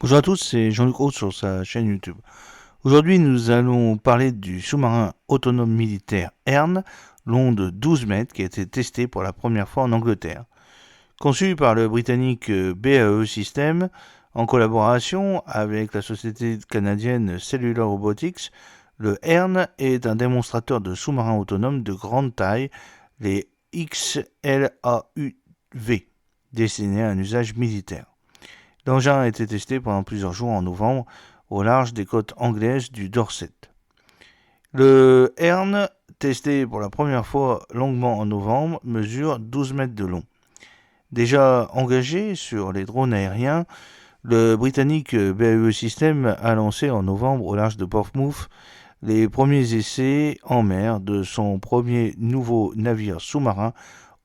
Bonjour à tous, c'est Jean-Luc Haut sur sa chaîne YouTube. Aujourd'hui, nous allons parler du sous-marin autonome militaire Ern, long de 12 mètres, qui a été testé pour la première fois en Angleterre. Conçu par le britannique BAE Systems, en collaboration avec la société canadienne Cellular Robotics, le Ern est un démonstrateur de sous-marins autonomes de grande taille, les XLAUV, destinés à un usage militaire. L'engin a été testé pendant plusieurs jours en novembre au large des côtes anglaises du Dorset. Le Ern, testé pour la première fois longuement en novembre, mesure 12 mètres de long. Déjà engagé sur les drones aériens, le britannique BAE Systems a lancé en novembre au large de Portsmouth les premiers essais en mer de son premier nouveau navire sous-marin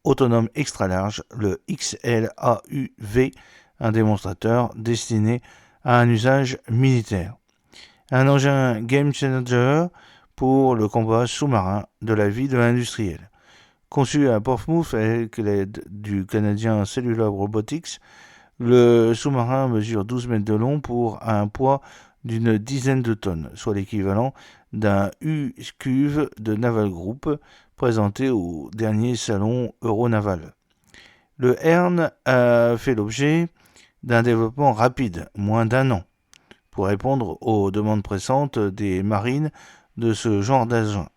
autonome extra large, le XLAUV, un démonstrateur destiné à un usage militaire. Un engin game changer pour le combat sous-marin de la vie de l'industriel. Conçu à Portsmouth avec l'aide du Canadien Cellular Robotics, le sous-marin mesure 12 mètres de long pour un poids d'une dizaine de tonnes, soit l'équivalent d'un U-Cuve de Naval Group présenté au dernier salon Euronaval. Le Ern a fait l'objet d'un développement rapide, moins d'un an, pour répondre aux demandes pressantes des marines de ce genre d'engin.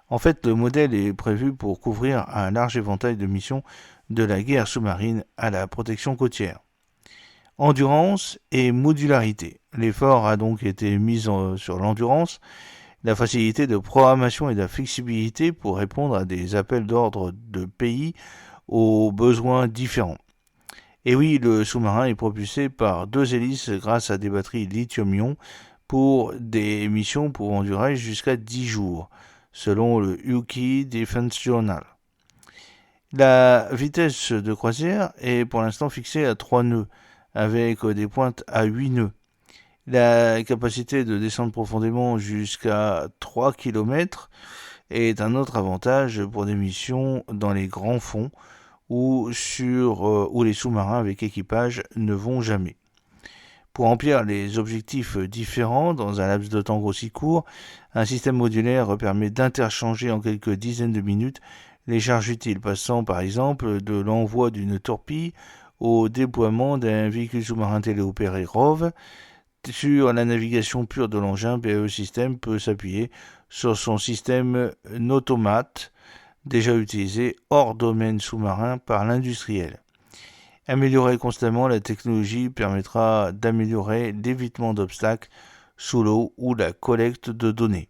En fait, le modèle est prévu pour couvrir un large éventail de missions de la guerre sous-marine à la protection côtière. Endurance et modularité. L'effort a donc été mis sur l'endurance, la facilité de programmation et la flexibilité pour répondre à des appels d'ordre de pays aux besoins différents. Et oui, le sous-marin est propulsé par deux hélices grâce à des batteries lithium-ion pour des missions pouvant durer jusqu'à 10 jours, selon le UK Defense Journal. La vitesse de croisière est pour l'instant fixée à 3 nœuds, avec des pointes à 8 nœuds. La capacité de descendre profondément jusqu'à 3 km est un autre avantage pour des missions dans les grands fonds ou où les sous-marins avec équipage ne vont jamais. Pour remplir les objectifs différents dans un laps de temps aussi court, un système modulaire permet d'interchanger en quelques dizaines de minutes les charges utiles, passant par exemple de l'envoi d'une torpille au déploiement d'un véhicule sous-marin téléopéré ROV. Sur la navigation pure de l'engin, BAE Systems peut s'appuyer sur son système Nautomat, déjà utilisé hors domaine sous-marin par l'industriel. Améliorer constamment la technologie permettra d'améliorer l'évitement d'obstacles sous l'eau ou la collecte de données.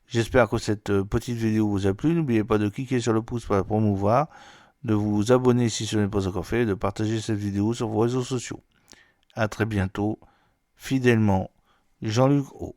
J'espère que cette petite vidéo vous a plu. N'oubliez pas de cliquer sur le pouce pour la promouvoir, de vous abonner si ce n'est pas encore fait et de partager cette vidéo sur vos réseaux sociaux. A très bientôt, fidèlement, Jean-Luc Haut.